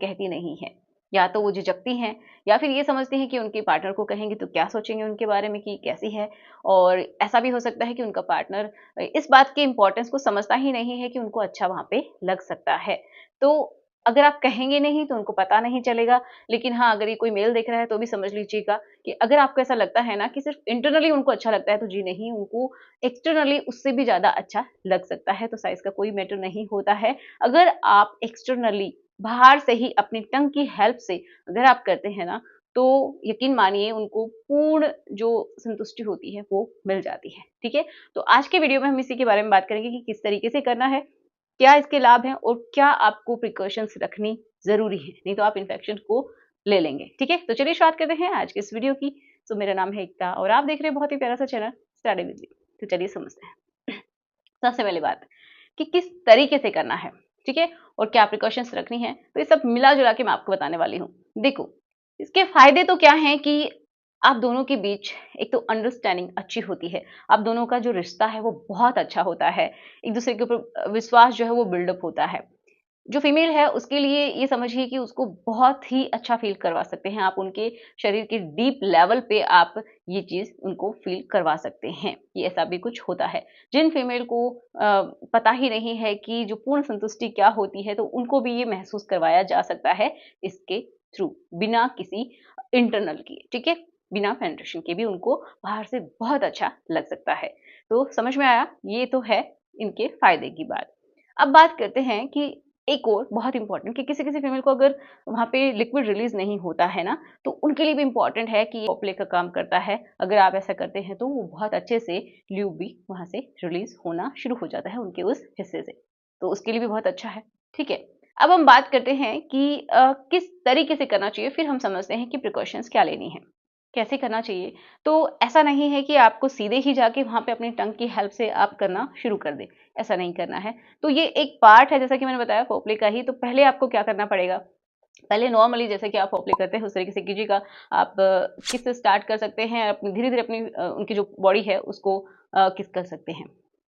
कहती नहीं है। या तो वो झिझकती हैं या फिर ये समझती हैं कि उनके पार्टनर को कहेंगे तो क्या सोचेंगे उनके बारे में कि कैसी है। और ऐसा भी हो सकता है कि उनका पार्टनर इस बात के इम्पोर्टेंस को समझता ही नहीं है कि उनको अच्छा वहाँ पे लग सकता है। तो अगर आप कहेंगे नहीं तो उनको पता नहीं चलेगा। लेकिन हाँ, अगर ये कोई मेल देख रहा है तो भी समझ लीजिएगा कि अगर आपको ऐसा लगता है ना कि सिर्फ इंटरनली उनको अच्छा लगता है, तो जी नहीं, उनको एक्सटर्नली उससे भी ज़्यादा अच्छा लग सकता है। तो साइज़ का कोई मैटर नहीं होता है। अगर आप एक्सटर्नली बाहर से ही अपनी टंग की हेल्प से अगर आप करते हैं ना, तो यकीन मानिए उनको पूर्ण जो संतुष्टि होती है वो मिल जाती है। ठीक है? तो आज के वीडियो में हम इसी के बारे में बात करेंगे कि किस तरीके से करना है, क्या इसके लाभ हैं और क्या आपको प्रिकॉशंस रखनी ज़रूरी है, नहीं तो आप इन्फेक्शन को ले लेंगे। ठीक है? तो चलिए शुरुआत करते हैं आज के इस वीडियो की। तो मेरा नाम है एकता और आप देख रहे हैं बहुत ही प्यारा सा चैनल स्टडी विद यू। तो चलिए समझते हैं। सबसे पहली बात कि किस तरीके से करना है, ठीक है? और क्या प्रिकॉशंस रखनी है, तो ये सब मिला-जुला के मैं आपको बताने वाली हूँ। देखो, इसके फ़ायदे तो क्या हैं कि आप दोनों के बीच एक तो अंडरस्टैंडिंग अच्छी होती है। आप दोनों का जो रिश्ता है वो बहुत अच्छा होता है। एक-दूसरे के ऊपर विश्वास जो है वो बिल्डअप होता है। जो फीमेल है उसके लिए ये समझिए कि उसको बहुत ही अच्छा फ़ील करवा सकते हैं आप, उनके शरीर के डीप लेवल पे आप ये चीज़ उनको फ़ील करवा सकते हैं। ये ऐसा भी कुछ होता है। जिन फीमेल को पता ही नहीं है कि जो पूर्ण संतुष्टि क्या होती है, तो उनको भी ये महसूस करवाया जा सकता है इसके थ्रू, बिना किसी इंटरनल किए, ठीक है? बिना पेनिट्रेशन के भी उनको बाहर से बहुत अच्छा लग सकता है। तो समझ में आया? ये तो है इनके फ़ायदे की बात। अब बात करते हैं कि एक और बहुत इम्पोर्टेंट कि किसी-किसी फीमेल को अगर वहाँ पे लिक्विड रिलीज़ नहीं होता है ना, तो उनके लिए भी इम्पोर्टेंट है कि फोरप्ले का काम करता है। अगर आप ऐसा करते हैं तो वो बहुत अच्छे से ल्यूब भी वहाँ से रिलीज़ होना शुरू हो जाता है उनके उस हिस्से से। तो उसके लिए भी बहुत अच्छा है, ठीक है? अब हम बात करते हैं कि किस तरीके से करना चाहिए, फिर हम समझते हैं कि प्रिकॉशंस क्या लेनी है, कैसे करना चाहिए। तो ऐसा नहीं है कि आपको सीधे ही जाके वहाँ पे अपनी टंग की हेल्प से आप करना शुरू कर दें, ऐसा नहीं करना है। तो ये एक पार्ट है जैसा कि मैंने बताया फोरप्ले का ही, तो पहले आपको क्या करना पड़ेगा, पहले नॉर्मली जैसे कि आप फोरप्ले करते हैं उस तरीके से कीजिएगा। आप किस से स्टार्ट कर सकते हैं, अपनी धीरे-धीरे अपनी उनकी जो बॉडी है उसको किस कर सकते हैं।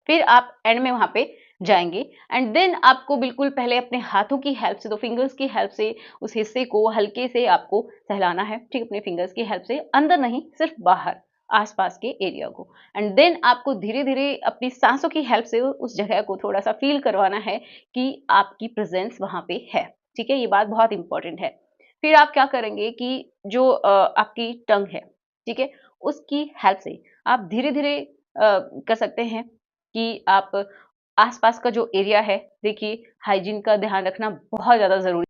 फिर आप एंड में वहाँ पे जाएँगे एंड देन आपको बिल्कुल पहले अपने हाथों की हेल्प से, 2 फिंगर्स की हेल्प से उस हिस्से को हल्के से आपको सहलाना है, ठीक? अपने फिंगर्स की हेल्प से, अंदर नहीं सिर्फ बाहर, आस-पास के एरिया को। एंड देन आपको धीरे-धीरे अपनी साँसों की हेल्प से उस जगह को थोड़ा-सा फ़ील करवाना है कि आपकी प्रेज़ेंस वहाँ पे है, ठीक है? ये बात बहुत इम्पोर्टेंट है। फिर आप क्या करेंगे कि जो आपकी टंग है, ठीक है? उसकी हेल्प से आप धीरे-धीरे कर सकते हैं कि आप आस-पास का जो एरिया है, देखिए हाइजीन का ध्यान रखना बहुत ज़्यादा ज़रूरी